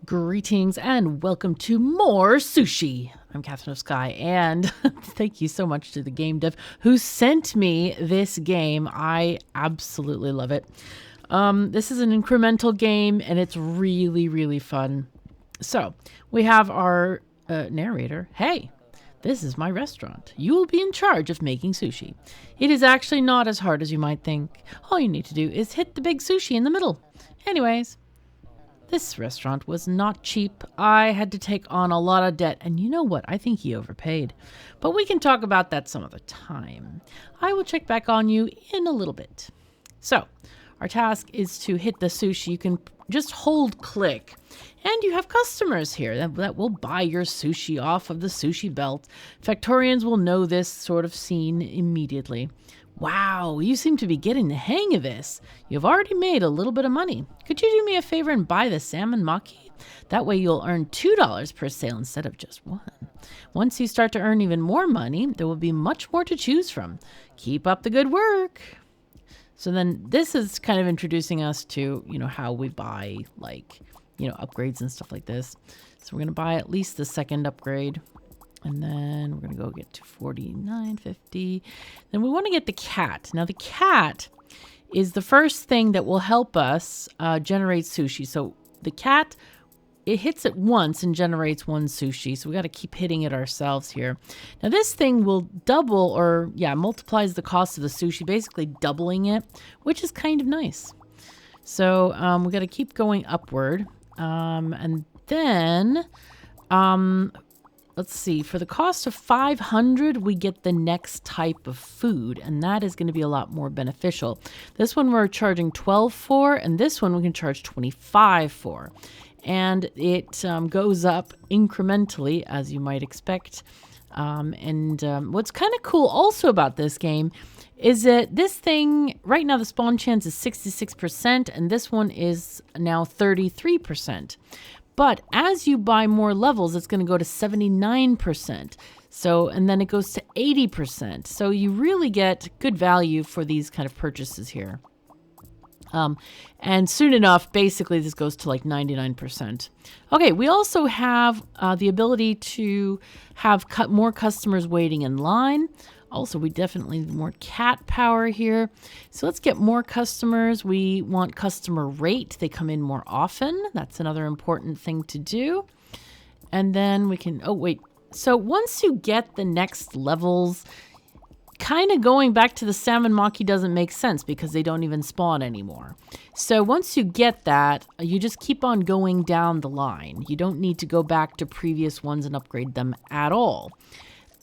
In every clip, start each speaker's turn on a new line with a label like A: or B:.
A: Greetings and welcome to more Sushi. I'm KatherineOfSky, and thank you so much to the game dev who sent me this game. I absolutely love it. This is an incremental game, and it's really, really fun. So we have our narrator. Hey, this is my restaurant. You will be in charge of making sushi. It is actually not as hard as you might think. All you need to do is hit the big sushi in the middle. Anyways, this restaurant was not cheap. I had to take on a lot of debt, and you know what? I think he overpaid. But we can talk about that some other time. I will check back on you in a little bit. So, our task is to hit the sushi. You can just hold click, and you have customers here that will buy your sushi off of the sushi belt. Factorians will know this sort of scene immediately. Wow, you seem to be getting the hang of this. You've already made a little bit of money. Could you do me a favor and buy the salmon maki? That way you'll earn $2 per sale instead of just $1. Once you start to earn even more money, there will be much more to choose from. Keep up the good work. So then this is kind of introducing us to, how we buy upgrades and stuff like this. So we're going to buy at least the second upgrade. And then we're going to go get to 49.50. Then we want to get the cat. Now the cat is the first thing that will help us generate sushi. So the cat, it hits it once and generates one sushi. So we got to keep hitting it ourselves here. Now this thing will double multiplies the cost of the sushi, basically doubling it, which is kind of nice. So we got to keep going upward. And then... let's see, for the cost of 500, we get the next type of food, and that is going to be a lot more beneficial. This one we're charging 12 for, and this one we can charge 25 for. And it goes up incrementally, as you might expect. What's kind of cool also about this game is that this thing, right now the spawn chance is 66%, and this one is now 33%. But as you buy more levels, it's going to go to 79%. So, and then it goes to 80%. So you really get good value for these kind of purchases here. And soon enough, basically this goes to like 99%. Okay, we also have the ability to have more customers waiting in line. Also, we definitely need more cat power here. So let's get more customers. We want customer rate. They come in more often. That's another important thing to do. And then we can, So once you get the next levels, kind of going back to the salmon maki doesn't make sense because they don't even spawn anymore. So once you get that, you just keep on going down the line. You don't need to go back to previous ones and upgrade them at all.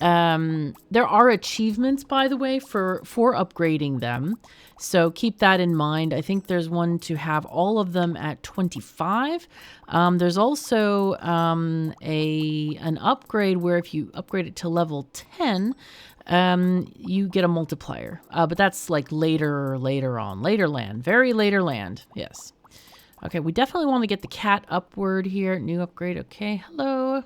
A: There are achievements, by the way, for upgrading them. So keep that in mind. I think there's one to have all of them at 25. There's also an upgrade where if you upgrade it to level 10, you get a multiplier. But that's like later on. Later land. Very later land. Yes. Okay, we definitely want to get the cat upward here. New upgrade. Okay, hello.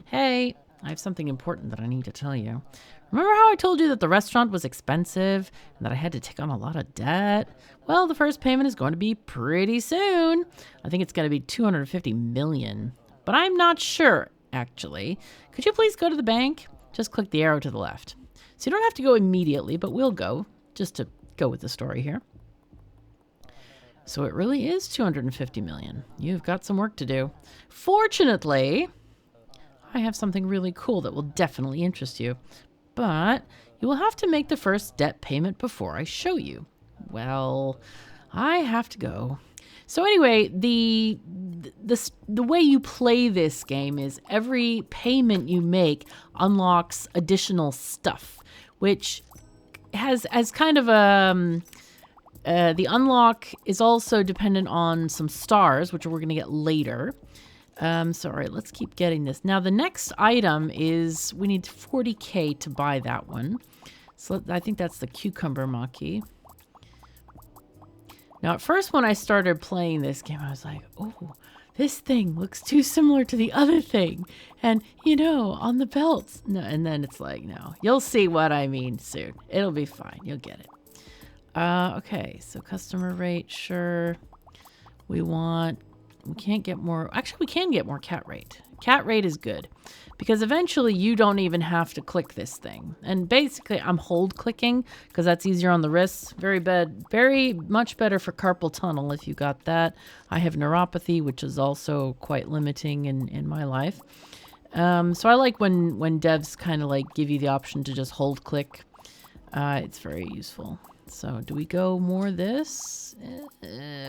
A: Hey. I have something important that I need to tell you. Remember how I told you that the restaurant was expensive and that I had to take on a lot of debt? Well, the first payment is going to be pretty soon. I think it's going to be 250 million. But I'm not sure, actually. Could you please go to the bank? Just click the arrow to the left. So you don't have to go immediately, but we'll go, just to go with the story here. So it really is 250 million. You've got some work to do. Fortunately, I have something really cool that will definitely interest you, but you will have to make the first debt payment before I show you. Well, I have to go. So anyway, the way you play this game is every payment you make unlocks additional stuff, which has kind of a... the unlock is also dependent on some stars, which we're going to get later. All right, let's keep getting this. Now, the next item is, we need 40K to buy that one. So I think that's the cucumber maki. Now, at first when I started playing this game, I was like, oh, this thing looks too similar to the other thing. And, on the belts. No, and then it's like, no, you'll see what I mean soon. It'll be fine. You'll get it. Okay, so customer rate, sure. We want We can't get more. Actually, we can get more cat rate. Cat rate is good because eventually you don't even have to click this thing. And basically, I'm hold clicking because that's easier on the wrists. Very much better for carpal tunnel if you got that. I have neuropathy, which is also quite limiting in my life. So I like when devs kind of like give you the option to just hold click. It's very useful. So do we go more this?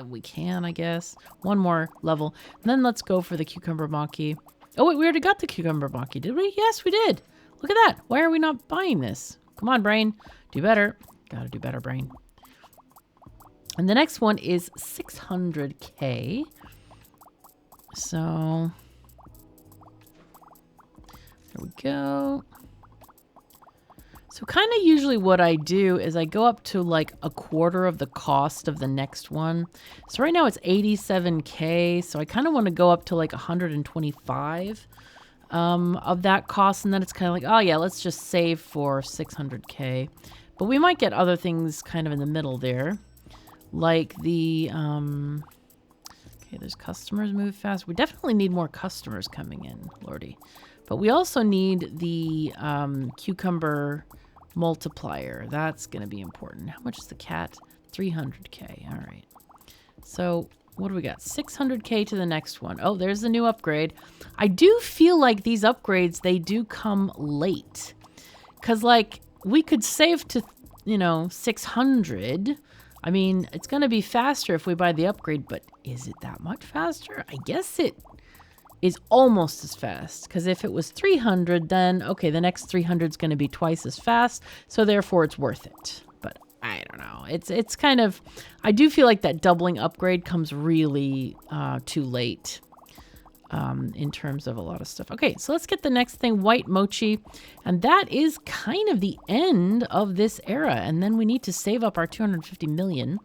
A: We can, I guess. One more level. And then let's go for the cucumber maki. Oh, wait, we already got the cucumber maki, did we? Yes, we did. Look at that. Why are we not buying this? Come on, brain. Do better. Gotta do better, brain. And the next one is 600K. So there we go. So kind of usually what I do is I go up to like a quarter of the cost of the next one. So right now it's 87K. So I kind of want to go up to like 125 of that cost. And then it's kind of like, oh yeah, let's just save for 600K. But we might get other things kind of in the middle there. Like the, okay, there's customers move fast. We definitely need more customers coming in, Lordy. But we also need the cucumber multiplier. That's going to be important. How much is the cat? 300K. All right. So what do we got? 600K to the next one. Oh, there's the new upgrade. I do feel like these upgrades, they do come late. Because, like, we could save to, 600. I mean, it's going to be faster if we buy the upgrade, but is it that much faster? I guess it is almost as fast, because if it was 300, then okay, the next 300 is going to be twice as fast, so therefore it's worth it. But I don't know. It's kind of, I do feel like that doubling upgrade comes really too late in terms of a lot of stuff. Okay, so let's get the next thing, white mochi, and that is kind of the end of this era, and then we need to save up our 250 million.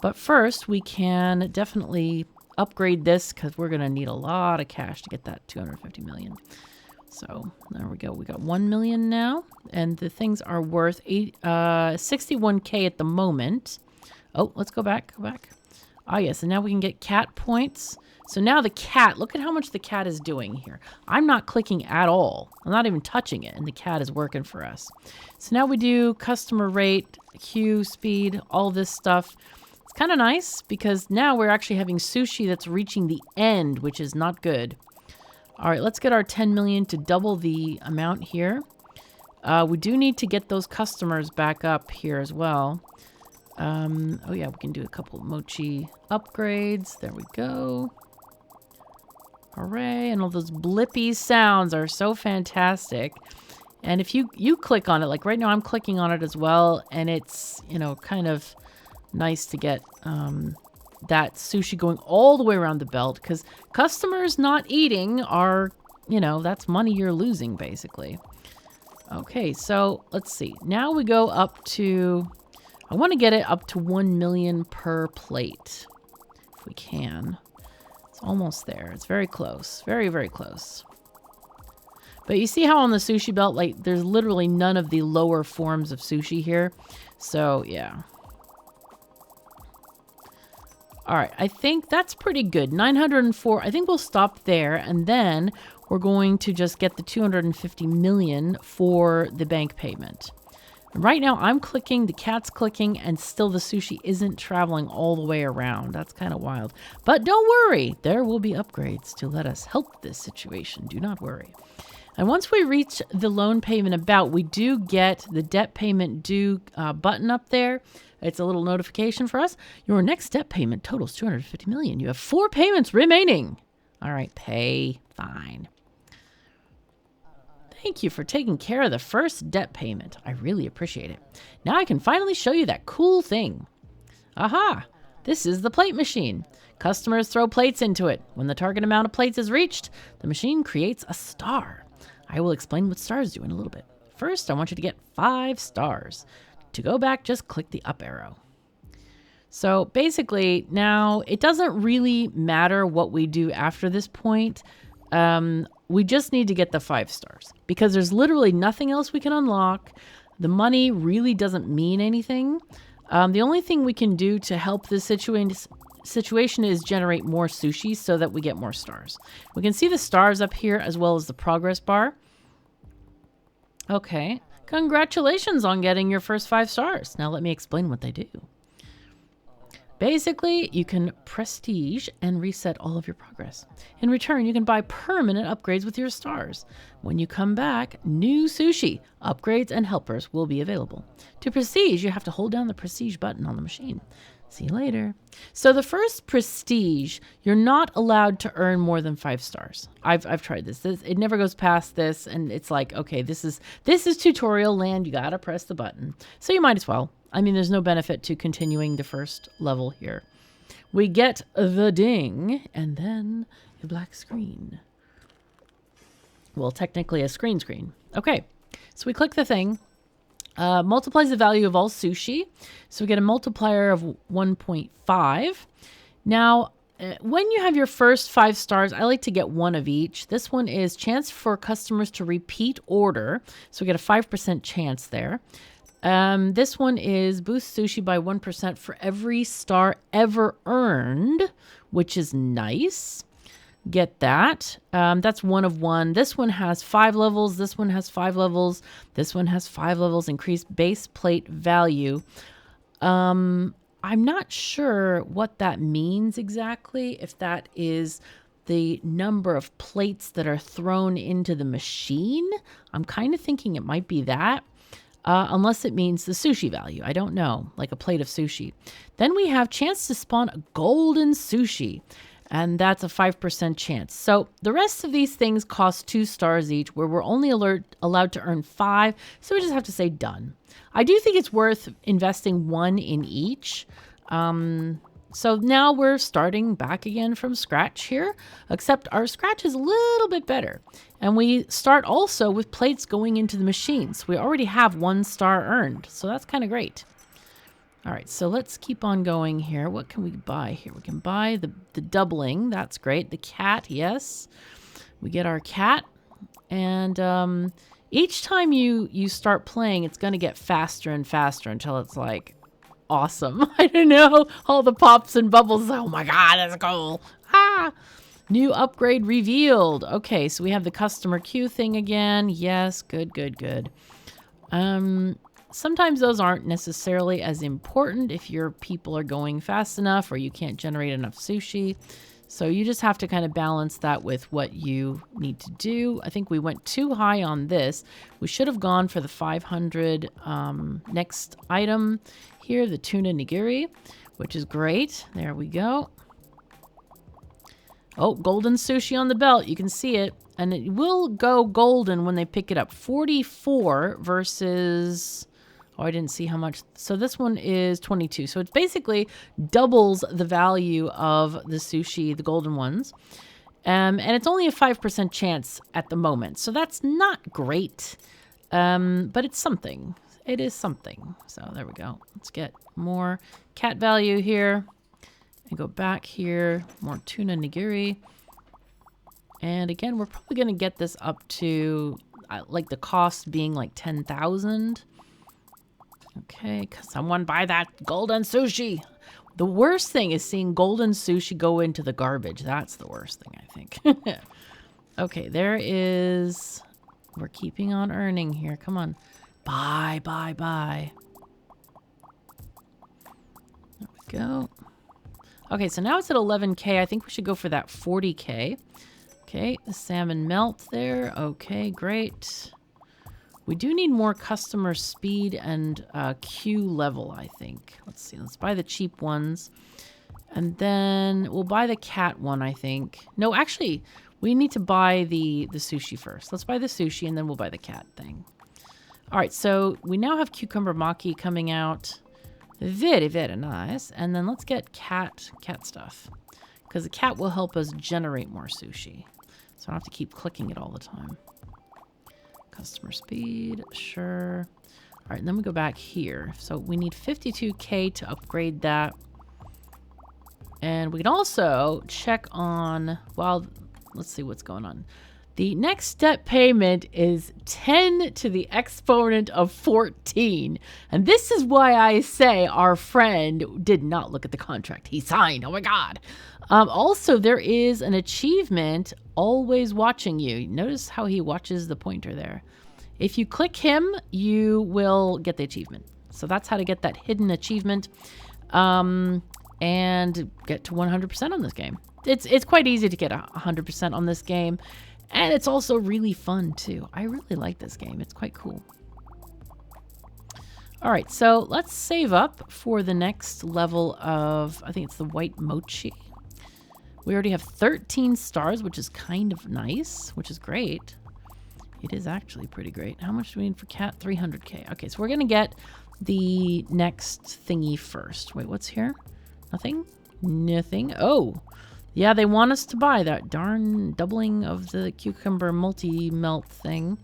A: But first, we can definitely upgrade this because we're going to need a lot of cash to get that 250 million. So there we go. We got 1 million now, and the things are worth 61K at the moment. Oh, let's go back. Ah, yes, and now we can get cat points. So now the cat, look at how much the cat is doing here. I'm not clicking at all. I'm not even touching it, and the cat is working for us. So now we do customer rate, queue speed, all this stuff. It's kind of nice because now we're actually having sushi that's reaching the end, which is not good. All right, let's get our 10 million to double the amount here. We do need to get those customers back up here as well. Oh yeah, we can do a couple of mochi upgrades. There we go. Hooray, and all those blippy sounds are so fantastic. And if you click on it, like right now I'm clicking on it as well, and it's, kind of nice to get that sushi going all the way around the belt, because customers not eating are, that's money you're losing basically. Okay, so let's see. Now we go up to, I want to get it up to 1 million per plate if we can. It's almost there. It's very close. Very, very close. But you see how on the sushi belt, like, there's literally none of the lower forms of sushi here. So, yeah. All right. I think that's pretty good. 904. I think we'll stop there. And then we're going to just get the 250 million for the bank payment. Right now, I'm clicking, the cat's clicking, and still the sushi isn't traveling all the way around. That's kind of wild. But don't worry, there will be upgrades to let us help this situation. Do not worry. And once we reach the loan payment about, we do get the debt payment due button up there. It's a little notification for us. Your next debt payment totals 250 million. You have 4 payments remaining. All right, pay. Fine. Thank you for taking care of the first debt payment. I really appreciate it. Now I can finally show you that cool thing. Aha! This is the plate machine. Customers throw plates into it. When the target amount of plates is reached, the machine creates a star. I will explain what stars do in a little bit. First, I want you to get 5 stars. To go back, just click the up arrow. So basically, now it doesn't really matter what we do after this point. We just need to get the 5 stars because there's literally nothing else we can unlock. The money really doesn't mean anything. The only thing we can do to help this situation is generate more sushi so that we get more stars. We can see the stars up here as well as the progress bar. Okay. Congratulations on getting your first 5 stars. Now let me explain what they do. Basically, you can prestige and reset all of your progress. In return, you can buy permanent upgrades with your stars. When you come back, new sushi, upgrades, and helpers will be available. To prestige, you have to hold down the prestige button on the machine. See you later. So the first prestige, you're not allowed to earn more than 5 stars. I've tried this. It never goes past this, and it's like, okay, this is tutorial land. You gotta press the button. So you might as well. I mean, there's no benefit to continuing the first level here. We get the ding, and then a black screen. Well, technically a screen. Okay, so we click the thing. Multiplies the value of all sushi. So we get a multiplier of 1.5. Now, when you have your first 5 stars, I like to get 1 of each. This one is chance for customers to repeat order. So we get a 5% chance there. This one is boost sushi by 1% for every star ever earned, which is nice. Get that. That's 1 of 1. This one has 5 levels. This one has 5 levels. This one has 5 levels. Increased base plate value. I'm not sure what that means exactly. If that is the number of plates that are thrown into the machine. I'm kind of thinking it might be that. Unless it means the sushi value. I don't know, like a plate of sushi. Then we have chance to spawn a golden sushi, and that's a 5% chance. So the rest of these things cost 2 stars each, where we're only allowed to earn 5, so we just have to say done. I do think it's worth investing 1 in each. So now we're starting back again from scratch here, except our scratch is a little bit better. And we start also with plates going into the machine. So we already have 1 star earned. So that's kind of great. All right, so let's keep on going here. What can we buy here? We can buy the doubling. That's great. The cat, yes. We get our cat. And each time you start playing, it's going to get faster and faster until it's like, awesome. I don't know. All the pops and bubbles. Oh my God, that's cool. Ah! New upgrade revealed. Okay, so we have the customer queue thing again. Yes, good. Sometimes those aren't necessarily as important if your people are going fast enough or you can't generate enough sushi. So you just have to kind of balance that with what you need to do. I think we went too high on this. We should have gone for the 500 next item here, the tuna nigiri, which is great. There we go. Oh, golden sushi on the belt. You can see it. And it will go golden when they pick it up. 44 versus... Oh, I didn't see how much. So this one is 22. So it basically doubles the value of the sushi, the golden ones. And it's only a 5% chance at the moment. So that's not great. But it's something. It is something. So there we go. Let's get more cat value here. And go back here. More tuna nigiri. And again, we're probably going to get this up to like the cost being like 10,000. Okay, someone buy that golden sushi. The worst thing is seeing golden sushi go into the garbage. That's the worst thing, I think. Okay, there is... We're keeping on earning here. Come on. Buy. There we go. Okay, so now it's at 11K. I think we should go for that 40K. Okay, the salmon melt there. Okay, great. We do need more customer speed and queue level, I think. Let's see. Let's buy the cheap ones. And then we'll buy the cat one, I think. No, actually, we need to buy the sushi first. Let's buy the sushi, and then we'll buy the cat thing. All right, so we now have cucumber maki coming out. Very, very nice. And then let's get cat stuff. Because the cat will help us generate more sushi. So I don't have to keep clicking it all the time. Customer speed, sure. All right, and then we go back here. So we need 52K to upgrade that. And we can also check on, well, let's see what's going on. The next step payment is 10 to the exponent of 14. And this is why I say our friend did not look at the contract he signed. Oh my God. Also, there is an achievement, always watching you. Notice how he watches the pointer there. If you click him, you will get the achievement. So that's how to get that hidden achievement and get to 100% on this game. It's quite easy to get 100% on this game. And it's also really fun too. I really like this game. It's quite cool. All right, so let's save up for the next level of, I think it's the white mochi. We already have 13 stars, which is kind of nice, which is great. It is actually pretty great. How much do we need for cat? 300k. Okay, so we're going to get the next thingy first. Wait, what's here? Nothing? Nothing. Oh, yeah, they want us to buy that darn doubling of the cucumber multi-melt thing.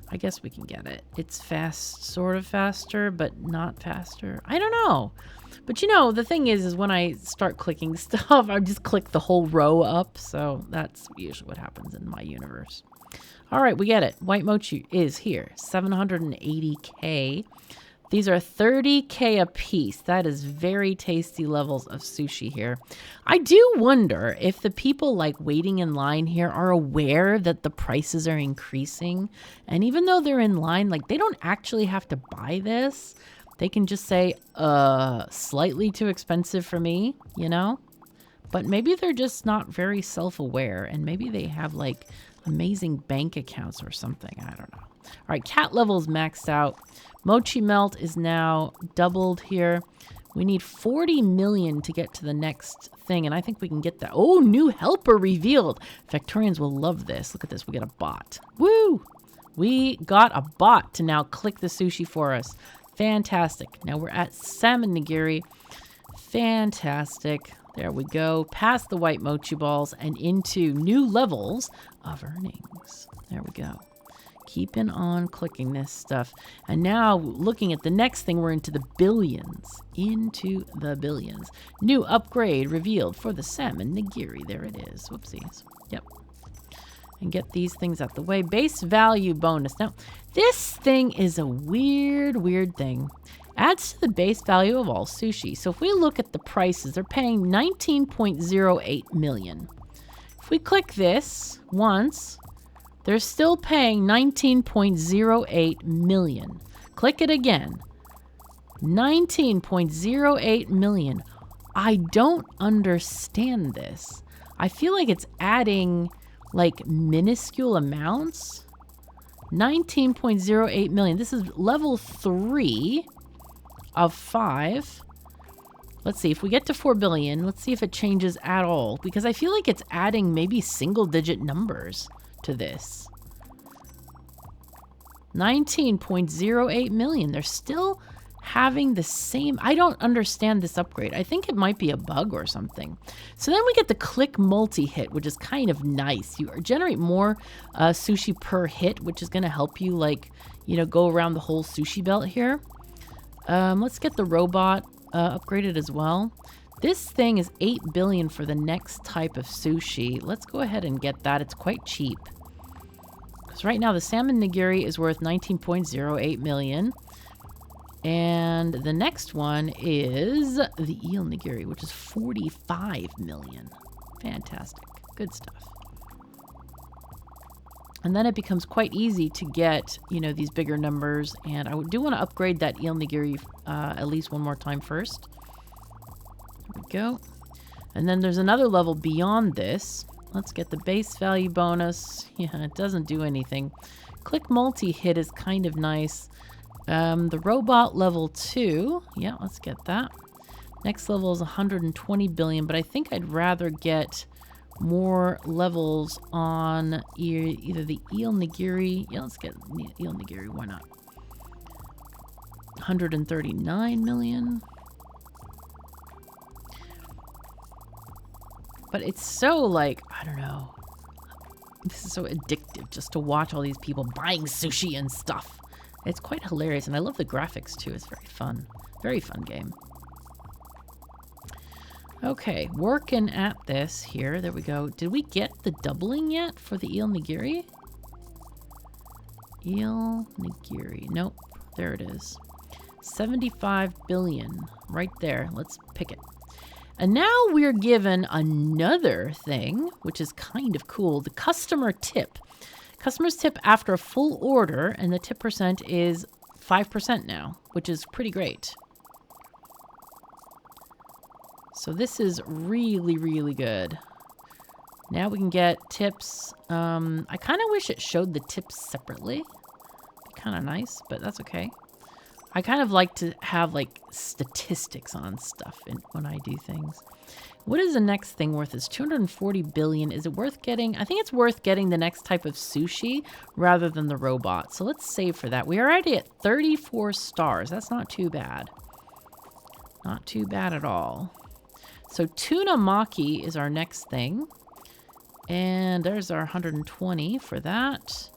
A: I guess we can get it. It's fast, sort of faster, but not faster. I don't know. But you know, the thing is when I start clicking stuff, I just click the whole row up. So that's usually what happens in my universe. All right, we get it. White mochi is here. 780k. These are 30k a piece. That is very tasty levels of sushi here. I do wonder if the people like waiting in line here are aware that the prices are increasing. And even though they're in line, like they don't actually have to buy this. They can just say, slightly too expensive for me, you know? But maybe they're just not very self-aware and maybe they have like amazing bank accounts or something. I don't know. All right, cat level's maxed out. Mochi melt is now doubled here. We need 40 million to get to the next thing, and I think we can get that. Oh, new helper revealed. Factorians will love this. Look at this. We got a bot. Woo! We got a bot to now click the sushi for us. Fantastic. Now we're at salmon nigiri. Fantastic. There we go. Past the white mochi balls and into new levels of earnings. There we go. Keeping on clicking this stuff. And now looking at the next thing, we're into the billions. Into the billions. New upgrade revealed for the salmon nigiri. There it is. Whoopsies. Yep. And get these things out the way. Base value bonus. Now, this thing is a weird thing. Adds to the base value of all sushi. So if we look at the prices, they're paying 19.08 million. If we click this once, they're still paying 19.08 million. Click it again. 19.08 million. I don't understand this. I feel like it's adding like minuscule amounts. 19.08 million. This is level 3 of 5. Let's see if we get to 4 billion. Let's see if it changes at all, because I feel like it's adding maybe single digit numbers to this. 19.08 million. They're still having the same. I don't understand this upgrade. I think it might be a bug or something. So then we get the click multi-hit, which is kind of nice. You generate more sushi per hit, which is going to help you, like, you know, go around the whole sushi belt here. Let's get the robot upgraded as well. This thing is 8 billion for the next type of sushi. Let's go ahead and get that. It's quite cheap. Because right now the salmon nigiri is worth 19.08 million. And the next one is the eel nigiri, which is 45 million. Fantastic. Good stuff. And then it becomes quite easy to get, you know, these bigger numbers. And I do want to upgrade that eel nigiri at least one more time first. There we go. And then there's another level beyond this. Let's get the base value bonus. Yeah, it doesn't do anything. Click multi-hit is kind of nice. The robot level 2. Yeah, let's get that. Next level is 120 billion, but I think I'd rather get more levels on either the eel nigiri. Yeah, let's get eel nigiri. Why not? 139 million. But it's so, like, I don't know. This is so addictive just to watch all these people buying sushi and stuff. It's quite hilarious, and I love the graphics too. It's very fun. Very fun game. Okay, working at this here. There we go. Did we get the doubling yet for the eel nigiri? Eel nigiri. Nope. There it is. 75 billion. Right there. Let's pick it. And now we're given another thing, which is kind of cool. The customer tip. Customers tip after a full order, and the tip percent is 5% now, which is pretty great. So this is really, really good. Now we can get tips. I kind of wish it showed the tips separately. Be kind of nice, but that's okay. I kind of like to have like statistics on stuff when I do things. What is the next thing worth? It's 240 billion. Is it worth getting? I think it's worth getting the next type of sushi rather than the robot. So let's save for that. We are already at 34 stars. That's not too bad. Not too bad at all. So tuna maki is our next thing. And there's our 120 for that.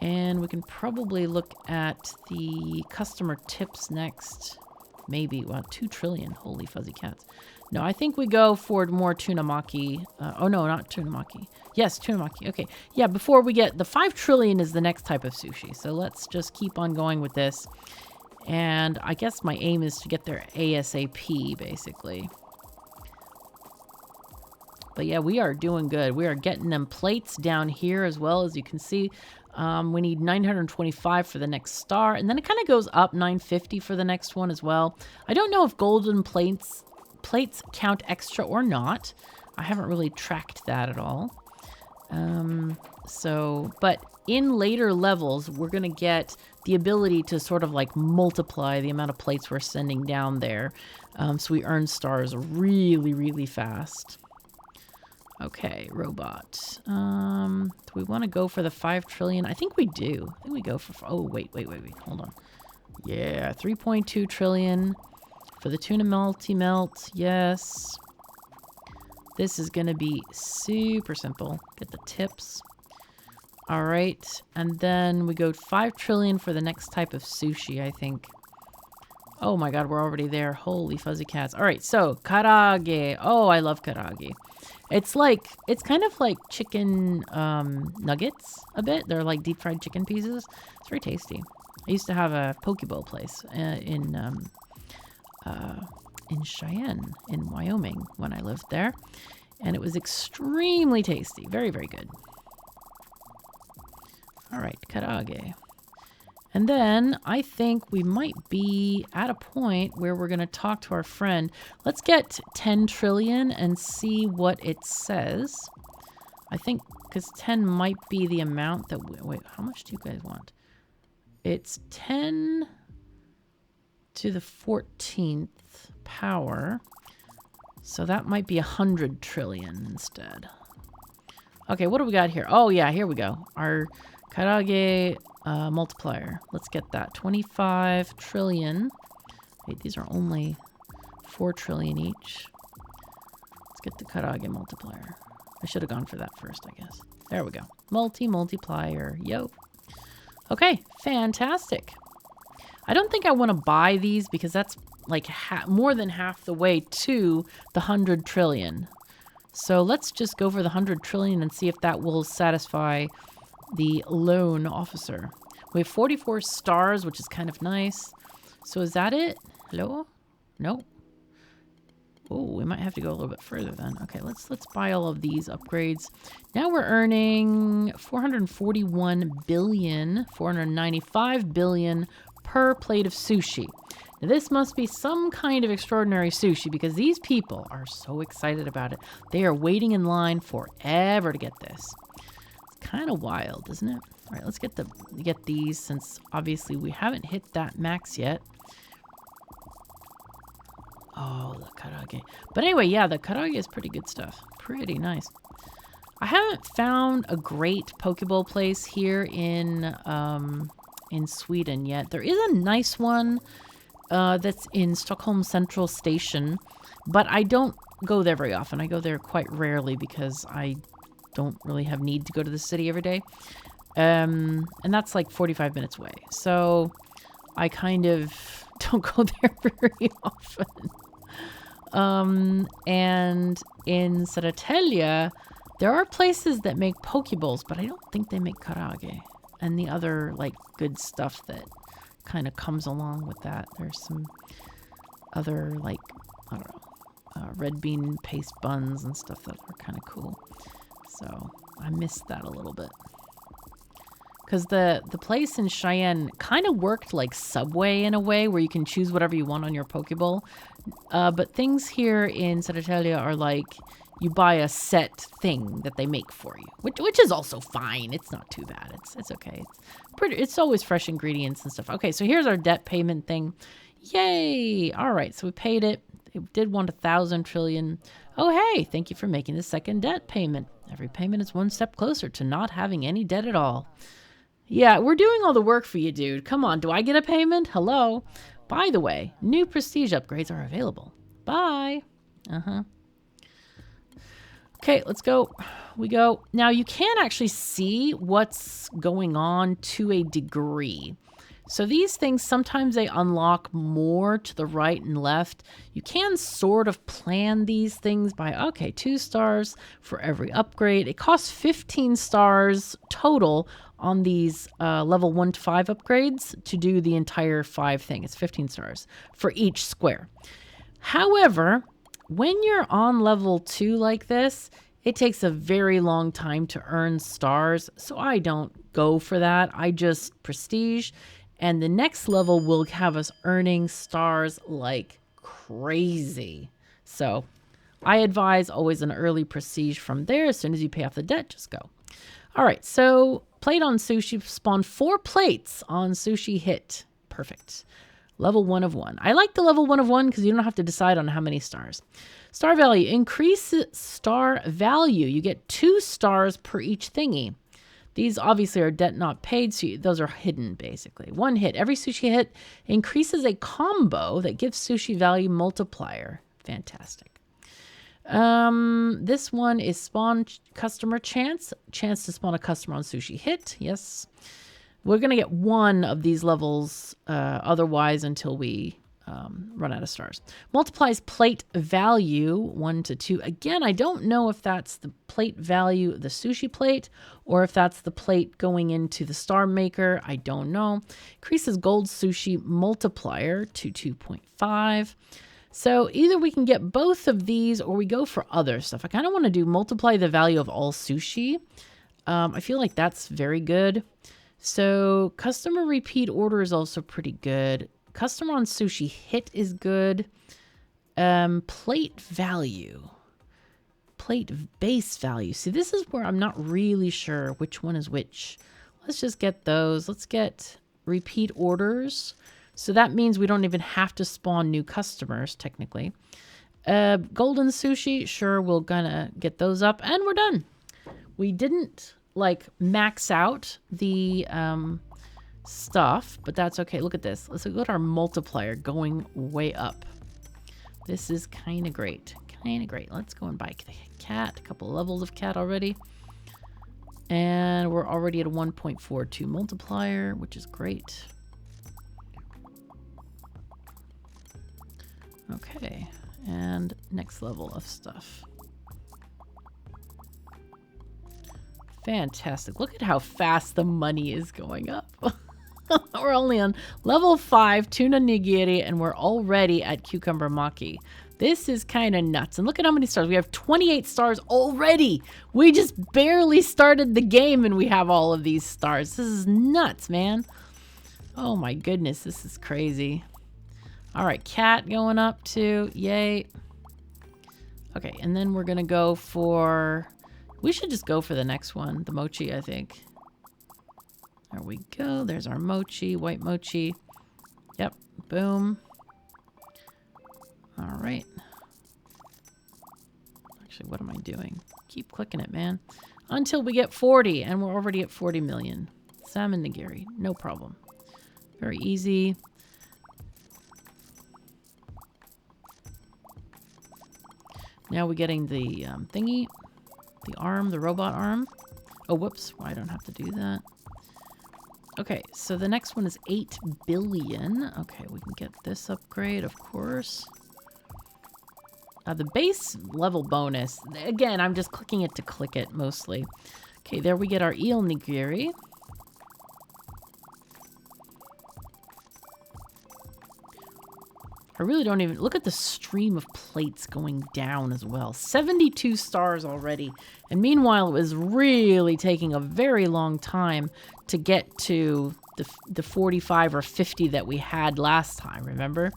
A: And we can probably look at the customer tips next. Maybe, well, 2 trillion. Holy fuzzy cats. No, I think we go for more tuna maki. Oh, no, not tuna maki. Yes, tuna maki. Okay. Yeah, before we get the 5 trillion is the next type of sushi. So let's just keep on going with this. And I guess my aim is to get there ASAP, basically. But yeah, we are doing good. We are getting them plates down here as well, as you can see. We need 925 for the next star. And then it kind of goes up 950 for the next one as well. I don't know if golden plates count extra or not. I haven't really tracked that at all. But in later levels, we're going to get the ability to sort of like multiply the amount of plates we're sending down there. So we earn stars really, really fast. Okay, robot. Do we want to go for the 5 trillion? I think we do. I think we go for... Oh, wait. Hold on. Yeah, 3.2 trillion for the tuna multi-melt. Yes. This is going to be super simple. Get the tips. All right. And then we go 5 trillion for the next type of sushi, I think. Oh my god, we're already there. Holy fuzzy cats. All right, so karaage. Oh, I love karaage. It's kind of like chicken nuggets a bit. They're like deep fried chicken pieces. It's very tasty. I used to have a poke bowl place in Cheyenne, in Wyoming, when I lived there. And it was extremely tasty. Very, very good. All right, karaage. And then I think we might be at a point where we're going to talk to our friend. Let's get 10 trillion and see what it says. I think because 10 might be the amount that... Wait, how much do you guys want? It's 10 to the 14th power. So that might be 100 trillion instead. Okay, what do we got here? Oh, yeah, here we go. Our karaage... multiplier. Let's get that. 25 trillion. Wait, these are only 4 trillion each. Let's get the karaage multiplier. I should have gone for that first, I guess. There we go. Multiplier. Yo. Okay, fantastic. I don't think I want to buy these because that's like more than half the way to the 100 trillion. So let's just go for the 100 trillion and see if that will satisfy the loan officer. We have 44 stars, which is kind of nice. So is that it? Hello? No. Oh, we might have to go a little bit further then. Okay, let's buy all of these upgrades. Now we're earning 441 billion, 495 billion per plate of sushi. Now this must be some kind of extraordinary sushi because these people are so excited about it. They are waiting in line forever to get this. Kind of wild, isn't it? All right, let's get these since obviously we haven't hit that max yet. Oh, the karaage. But anyway, yeah, the karaage is pretty good stuff. Pretty nice. I haven't found a great Pokeball place here in Sweden yet. There is a nice one that's in Stockholm Central Station, but I don't go there very often. I go there quite rarely because I don't really have need to go to the city every day. And that's like 45 minutes away. So I kind of don't go there very often. And in Saratelia, there are places that make Pokeballs, but I don't think they make karage and the other like good stuff that kind of comes along with that. There's some other like, I don't know, red bean paste buns and stuff that are kind of cool. So I missed that a little bit. Because the place in Cheyenne kind of worked like Subway in a way where you can choose whatever you want on your Pokeball. But things here in Saratelia are like you buy a set thing that they make for you, which is also fine. It's not too bad. It's okay. It's always fresh ingredients and stuff. Okay, so here's our debt payment thing. Yay! All right, so we paid it. It did want 1,000 trillion. Oh, hey, thank you for making the second debt payment. Every payment is one step closer to not having any debt at all. Yeah, we're doing all the work for you, dude. Come on, do I get a payment? Hello? By the way, new prestige upgrades are available. Bye. Okay, let's go. We go. Now, you can actually see what's going on to a degree. So these things, sometimes they unlock more to the right and left. You can sort of plan these things by, okay, 2 stars for every upgrade. It costs 15 stars total on these level 1 to 5 upgrades to do the entire 5 thing. It's 15 stars for each square. However, when you're on level 2 like this, it takes a very long time to earn stars. So I don't go for that. I just prestige. And the next level will have us earning stars like crazy. So I advise always an early prestige from there. As soon as you pay off the debt, just go. All right, so plate on Sushi. Spawn 4 plates on Sushi hit. Perfect. Level 1 of 1. I like the level 1 of 1 because you don't have to decide on how many stars. Star value. Increase star value. You get 2 stars per each thingy. These obviously are debt not paid, so those are hidden basically. 1 hit. Every Sushi hit increases a combo that gives Sushi value multiplier. Fantastic. This one is spawn customer chance. Chance to spawn a customer on Sushi hit. Yes. We're going to get 1 of these levels otherwise until we run out of stars. Multiplies plate value 1 to 2. Again, I don't know if that's the plate value, the Sushi plate, or if that's the plate going into the star maker. I don't know. Increases gold Sushi multiplier to 2.5. So either we can get both of these or we go for other stuff. I kind of want to do multiply the value of all sushi. I feel like that's very good. So customer repeat order is also pretty good. Customer on Sushi hit is good. Plate value. Plate base value. See, this is where I'm not really sure which one is which. Let's just get those. Let's get repeat orders. So that means we don't even have to spawn new customers, technically. Golden Sushi, sure, we're gonna get those up, and we're done. We didn't, like, max out the stuff, but that's okay. Look at this. Let's look at our multiplier going way up. This is kind of great. Kind of great. Let's go and buy cat. A couple of levels of cat already. And we're already at a 1.42 multiplier, which is great. Okay, and next level of stuff. Fantastic. Look at how fast the money is going up. We're only on level 5, tuna nigiri, and we're already at cucumber maki. This is kind of nuts. And look at how many stars. We have 28 stars already. We just barely started the game and we have all of these stars. This is nuts, man. Oh my goodness, this is crazy. All right, cat going up too. Yay. Okay, and then we're going to go for... We should just go for the next one. The mochi, I think. There we go. There's our mochi. White mochi. Yep. Boom. All right. Actually, what am I doing? Keep clicking it, man. Until we get 40, and we're already at 40 million. Salmon nigiri. No problem. Very easy. Now we're getting the thingy, the arm, the robot arm. Oh, whoops. Well, I don't have to do that. Okay, so the next one is 8 billion. Okay, we can get this upgrade, of course. The base level bonus. Again, I'm just clicking it to click it mostly. Okay, there we get our eel nigiri. I really don't even... Look at the stream of plates going down as well. 72 stars already. And meanwhile, it was really taking a very long time to get to the 45 or 50 that we had last time, remember?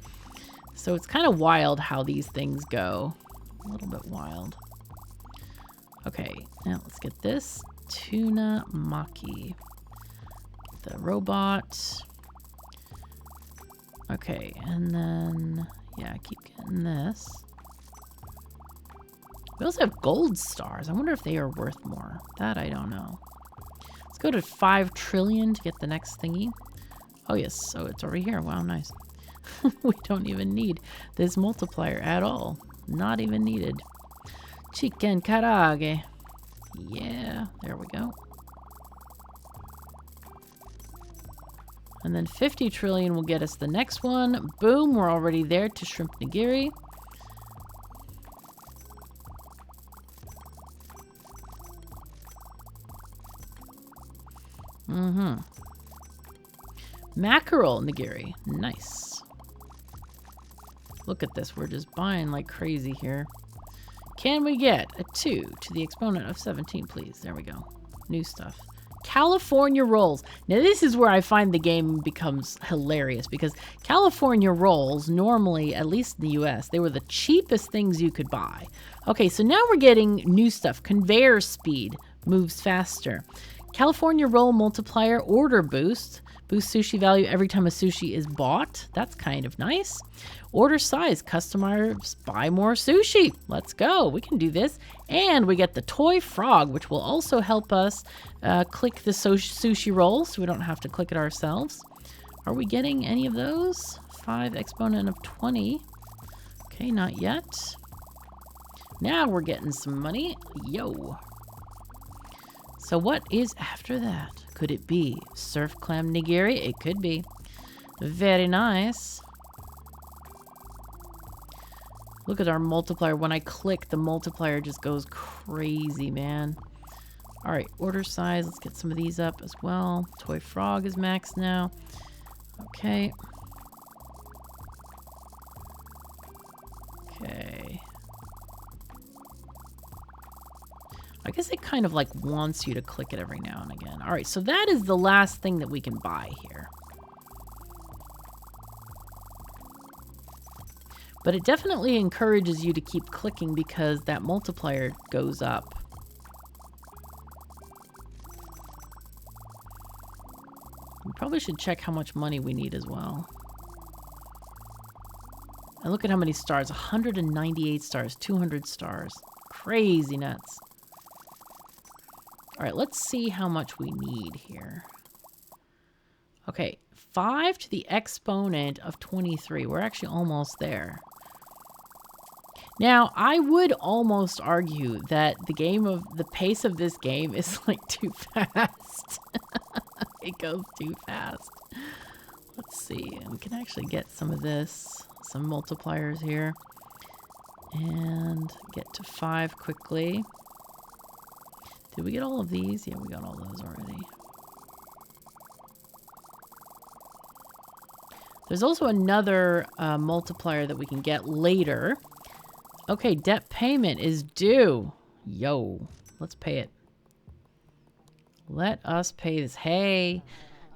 A: So it's kind of wild how these things go. A little bit wild. Okay, now let's get this. Tuna maki. Get the robot. Okay, and then, yeah, keep getting this. We also have gold stars. I wonder if they are worth more. That I don't know. Let's go to 5 trillion to get the next thingy. Oh, yes. So it's over here. Wow, nice. We don't even need this multiplier at all. Not even needed. Chicken karage. Yeah, there we go. And then 50 trillion will get us the next one. Boom, we're already there to shrimp nigiri. Mackerel nigiri. Nice. Look at this. We're just buying like crazy here. Can we get a 2 to the exponent of 17, please? There we go. New stuff. California rolls. Now this is where I find the game becomes hilarious because California rolls normally, at least in the US, they were the cheapest things you could buy. Okay, so now we're getting new stuff. Conveyor speed moves faster. California roll multiplier order boost. Boost sushi value every time a sushi is bought. That's kind of nice. Order size. Customers buy more sushi. Let's go. We can do this. And we get the toy frog, which will also help us click the sushi roll so we don't have to click it ourselves. Are we getting any of those? 5 exponent of 20. Okay, not yet. Now we're getting some money. Yo. So what is after that? Could it be surf clam nigiri? It could be. Very nice. Look at our multiplier. When I click, the multiplier just goes crazy, man. All right, order size. Let's get some of these up as well. Toy frog is maxed now. Okay. Okay. I guess it kind of like wants you to click it every now and again. All right, so that is the last thing that we can buy here. But it definitely encourages you to keep clicking because that multiplier goes up. We probably should check how much money we need as well. And look at how many stars. 198 stars, 200 stars. Crazy nuts. All right, let's see how much we need here. Okay, 5 to the exponent of 23. We're actually almost there. Now, I would almost argue that the pace of this game is like too fast. It goes too fast. Let's see. We can actually get some of this, some multipliers here. And get to 5 quickly. Did we get all of these? Yeah, we got all those already. There's also another multiplier that we can get later. Okay, debt payment is due. Yo, let's pay it. Let us pay this. Hey,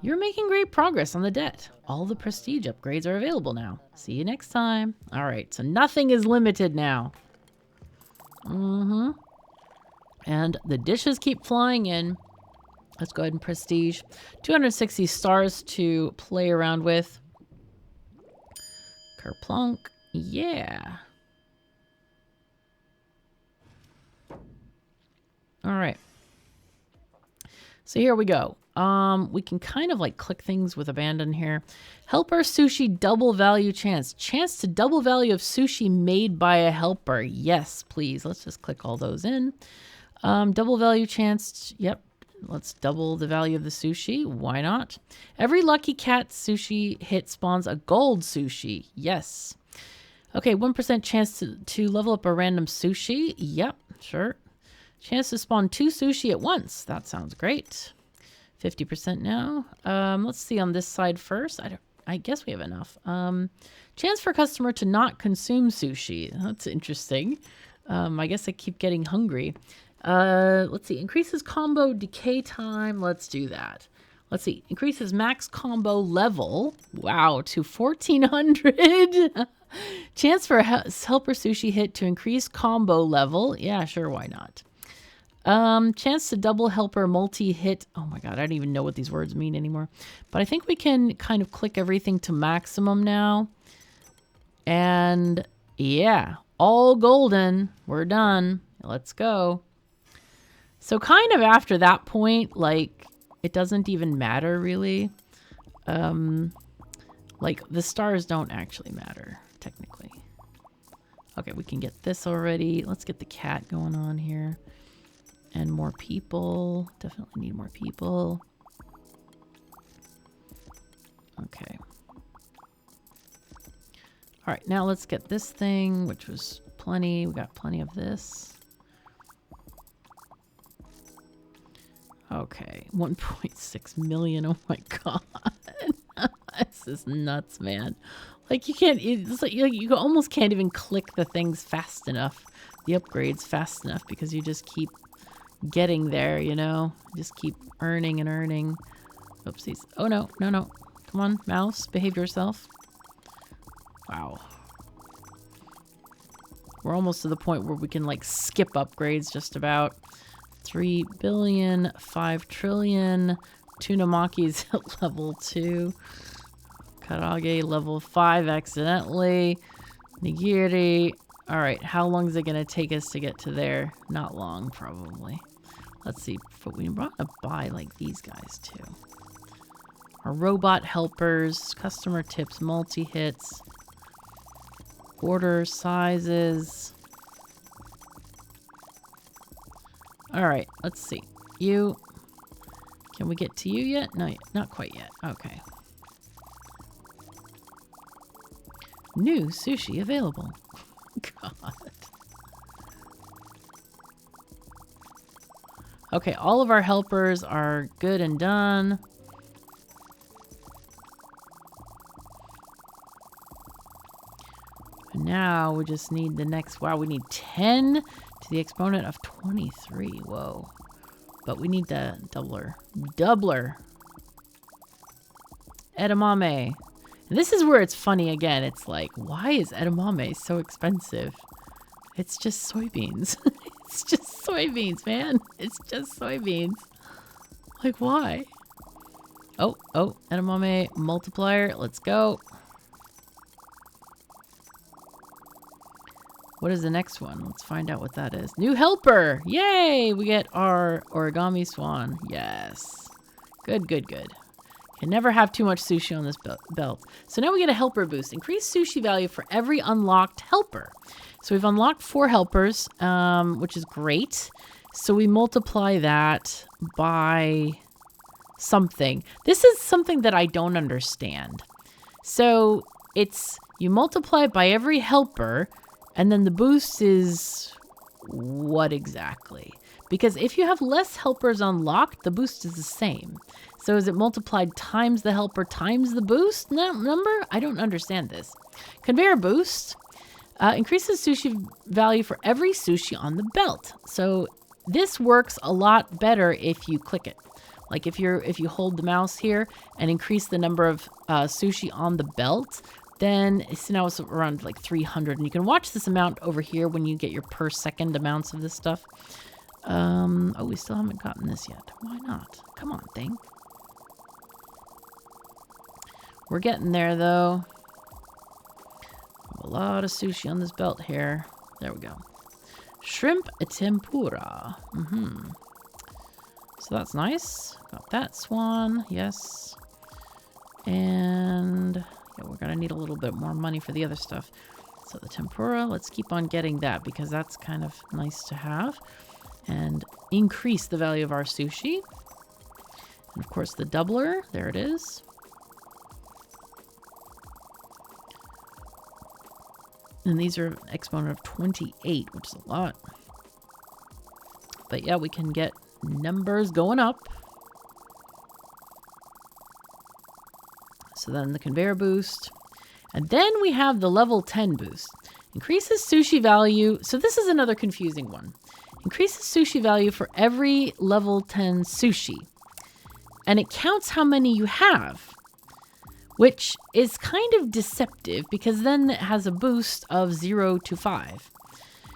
A: you're making great progress on the debt. All the prestige upgrades are available now. See you next time. All right, so nothing is limited now. And the dishes keep flying in. Let's go ahead and prestige. 260 stars to play around with. Kerplunk. Yeah. All right. So here we go. We can kind of like click things with abandon here. Helper sushi double value chance. Chance to double value of sushi made by a helper. Yes, please. Let's just click all those in. Double value chance. Yep. Let's double the value of the sushi. Why not? Every lucky cat sushi hit spawns a gold sushi. Yes. Okay, 1% chance to level up a random sushi. Yep, sure. Chance to spawn 2 sushi at once. That sounds great. 50% now. Let's see on this side first. I guess we have enough. Chance for customer to not consume sushi. That's interesting. I guess I keep getting hungry. Let's see. Increases combo decay time. Let's do that. Let's see. Increases max combo level. Wow, to 1400. Chance for a helper sushi hit to increase combo level. Yeah, sure. Why not? Chance to double helper multi-hit. Oh my god, I don't even know what these words mean anymore. But I think we can kind of click everything to maximum now. And yeah, all golden. We're done. Let's go. So kind of after that point, like, it doesn't even matter really. Like, the stars don't actually matter, technically. Okay, we can get this already. Let's get the cat going on here. And more people. Definitely need more people. Okay. All right, now let's get this thing, which was plenty. We got plenty of this. Okay, 1.6 million. Oh my god. This is nuts, man. Like, you can't, it's like you almost can't even click the things fast enough. The upgrades fast enough because you just keep getting there, you know? Just keep earning and earning. Oopsies. Oh no, no, no. Come on, mouse, behave yourself. Wow. We're almost to the point where we can like skip upgrades just about. 3 billion, 5 trillion. Tunamaki's at level 2. Karage level 5 accidentally. Nigiri. All right, how long is it going to take us to get to there? Not long, probably. Let's see. But we want to buy like these guys too. Our robot helpers, customer tips, multi-hits, order sizes. All right, let's see. You. Can we get to you yet? No, not quite yet. Okay. New sushi available. God. Okay, all of our helpers are good and done. And now we just need the next. Wow, we need 10 to the exponent of 23. Whoa. But we need the doubler. Doubler. Edamame. And this is where it's funny again. It's like, why is edamame so expensive? It's just soybeans. It's just soybeans, man. It's just soybeans. Like, why? Oh, edamame multiplier. Let's go. What is the next one? Let's find out what that is. New helper. Yay! We get our origami swan. Yes. Good, good, good. Can never have too much sushi on this belt. So now we get a helper boost. Increase sushi value for every unlocked helper. So we've unlocked 4 helpers, which is great. So we multiply that by something. This is something that I don't understand. So it's, you multiply by every helper, and then the boost is what exactly? Because if you have less helpers unlocked, the boost is the same. So is it multiplied times the helper times the boost number? I don't understand this. Conveyor boost increases sushi value for every sushi on the belt. So this works a lot better if you click it. Like if you hold the mouse here and increase the number of sushi on the belt, then so now it's around like 300. And you can watch this amount over here when you get your per second amounts of this stuff. Oh, we still haven't gotten this yet. Why not? Come on, thing. We're getting there, though. A lot of sushi on this belt here. There we go. Shrimp tempura. So that's nice. Got that swan. Yes. And yeah, we're going to need a little bit more money for the other stuff. So the tempura, let's keep on getting that because that's kind of nice to have. And increase the value of our sushi. And of course the doubler. There it is. And these are exponent of 28, which is a lot. But yeah, we can get numbers going up. So then the conveyor boost. And then we have the level 10 boost. Increases sushi value. So this is another confusing one. Increases sushi value for every level 10 sushi. And it counts how many you have, which is kind of deceptive because then it has a boost of 0 to 5.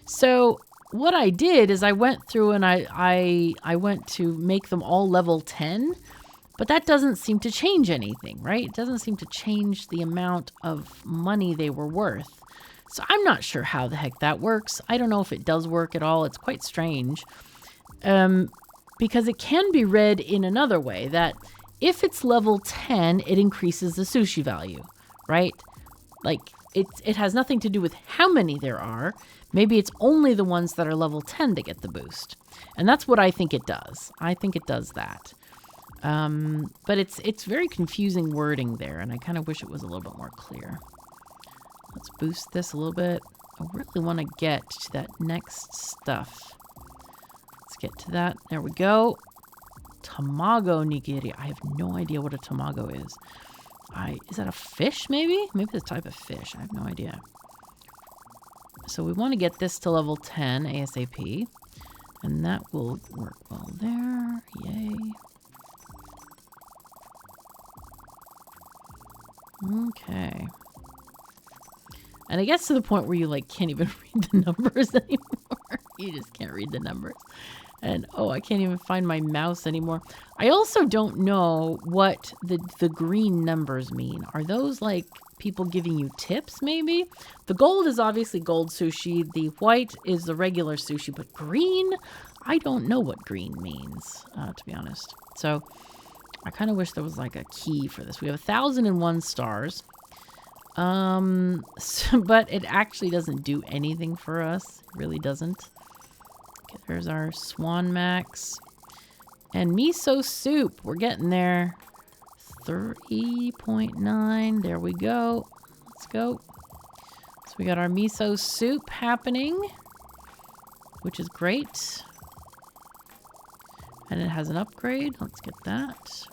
A: So what I did is I went through and I went to make them all level 10, but that doesn't seem to change anything, right? It doesn't seem to change the amount of money they were worth. So I'm not sure how the heck that works. I don't know if it does work at all. It's quite strange. Because it can be read in another way, that if it's level 10, it increases the sushi value, right? Like, it has nothing to do with how many there are. Maybe it's only the ones that are level 10 that get the boost. And that's what I think it does. I think it does that. But it's very confusing wording there, and I kind of wish it was a little bit more clear. Let's boost this a little bit. I really want to get to that next stuff. Let's get to that. There we go. Tamago nigiri. I have no idea what a tamago is. Is that a fish, maybe? Maybe it's a type of fish. I have no idea. So we want to get this to level 10 ASAP. And that will work well there. Yay. Okay. And it gets to the point where you can't even read the numbers anymore. You just can't read the numbers. And I can't even find my mouse anymore. I also don't know what the green numbers mean. Are those people giving you tips maybe? The gold is obviously gold sushi. The white is the regular sushi, but green, I don't know what green means, to be honest. So I kind of wish there was a key for this. We have 1,001 stars. But it actually doesn't do anything for us. It really doesn't. Okay, there's our Swan Max. And miso soup. We're getting there. 30.9. There we go. Let's go. So we got our miso soup happening, which is great. And it has an upgrade. Let's get that.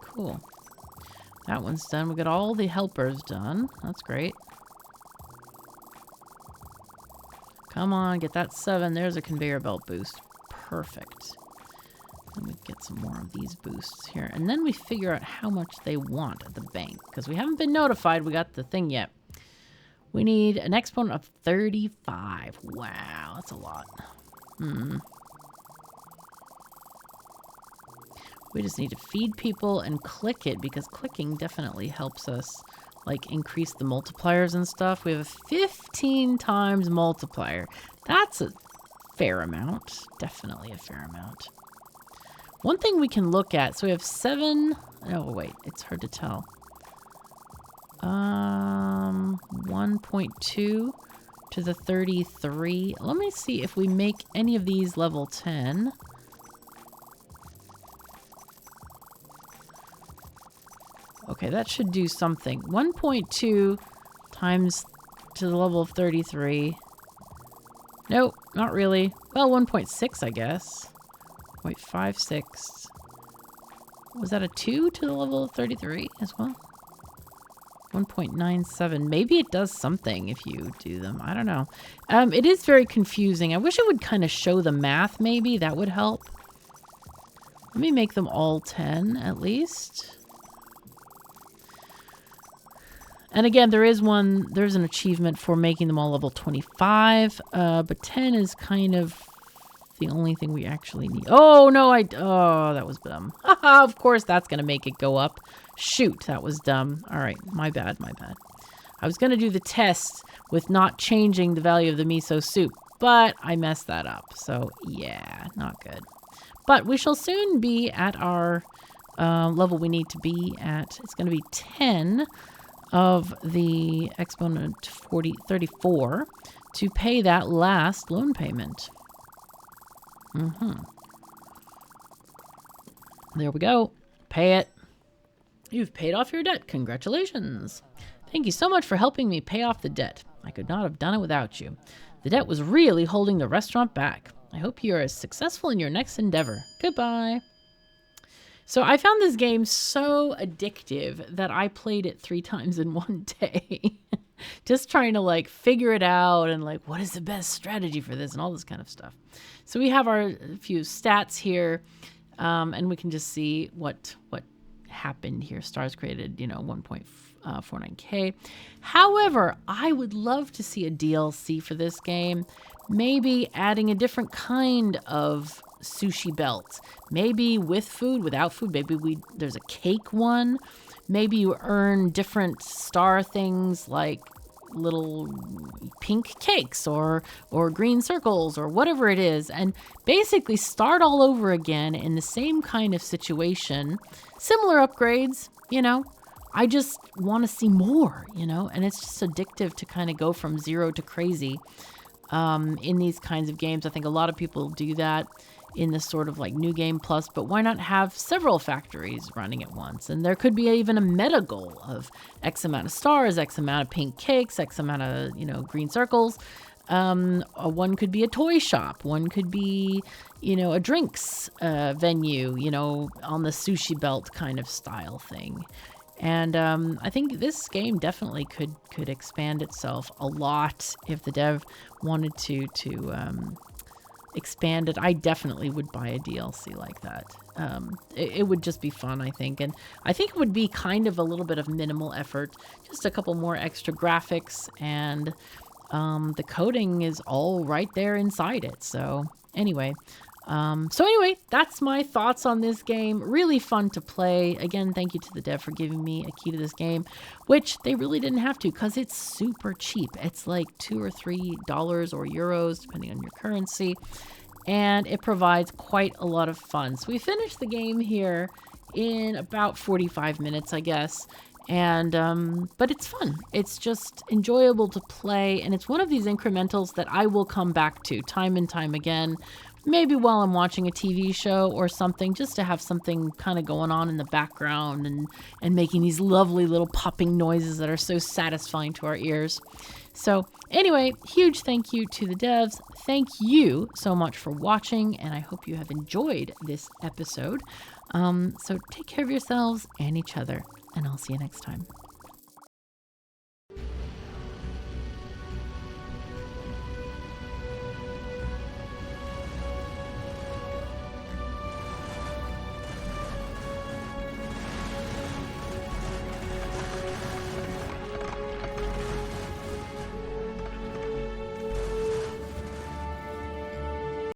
A: Cool. That one's done. We got all the helpers done. That's great. Come on, get that 7. There's a conveyor belt boost. Perfect. Then we get some more of these boosts here. And then we figure out how much they want at the bank. Because we haven't been notified we got the thing yet. We need an exponent of 35. Wow, that's a lot. We just need to feed people and click it, because clicking definitely helps us increase the multipliers and stuff. We have a 15 times multiplier. That's a fair amount. Definitely a fair amount. One thing we can look at, so we have 7. Oh, wait, it's hard to tell. 1.2 to the 33. Let me see if we make any of these level 10. Okay, that should do something. 1.2 times to the level of 33. Nope, not really. Well, 1.6, I guess. 0.56. Was that a 2 to the level of 33 as well? 1.97. Maybe it does something if you do them. I don't know. It is very confusing. I wish it would kind of show the math, maybe. That would help. Let me make them all 10 at least. And again, there's an achievement for making them all level 25, but 10 is kind of the only thing we actually need. Oh, no, that was dumb. Of course, that's going to make it go up. Shoot, that was dumb. All right, my bad. I was going to do the test with not changing the value of the miso soup, but I messed that up. So, yeah, not good. But we shall soon be at our level we need to be at. It's going to be 10 of the exponent 34 to pay that last loan payment. There we go. Pay it. You've paid off your debt. Congratulations. Thank you so much for helping me pay off the debt. I could not have done it without you. The debt was really holding the restaurant back. I hope you are as successful in your next endeavor. Goodbye. So I found this game so addictive that I played it 3 times in one day. Just trying to like figure it out and like, what is the best strategy for this and all this kind of stuff. So we have our few stats here, and we can just see what happened here. Stars created, 1.49K. However, I would love to see a DLC for this game. Maybe adding a different kind of sushi belt. Maybe with food, without food. Maybe there's a cake one. Maybe you earn different star things like little pink cakes or green circles or whatever it is, and basically start all over again in the same kind of situation. Similar upgrades, I just want to see more, and it's just addictive to kind of go from zero to crazy in these kinds of games. I think a lot of people do that in this sort of like New Game Plus, but why not have several factories running at once? And there could be even a meta goal of X amount of stars, X amount of pink cakes, X amount of, green circles. One could be a toy shop. One could be, a drinks venue, on the sushi belt kind of style thing. And I think this game definitely could expand itself a lot if the dev wanted to expand it. I definitely would buy a DLC like that. It would just be fun, I think. And I think it would be kind of a little bit of minimal effort, just a couple more extra graphics, and the coding is all right there inside it. So anyway, that's my thoughts on this game. Really fun to play. Again, thank you to the dev for giving me a key to this game, which they really didn't have to because it's super cheap. It's like $2 or $3 or euros, depending on your currency. And it provides quite a lot of fun. So we finished the game here in about 45 minutes, I guess. And but it's fun. It's just enjoyable to play. And it's one of these incrementals that I will come back to time and time again. Maybe while I'm watching a TV show or something, just to have something kind of going on in the background and making these lovely little popping noises that are so satisfying to our ears. So anyway, huge thank you to the devs. Thank you so much for watching, and I hope you have enjoyed this episode. So take care of yourselves and each other, and I'll see you next time.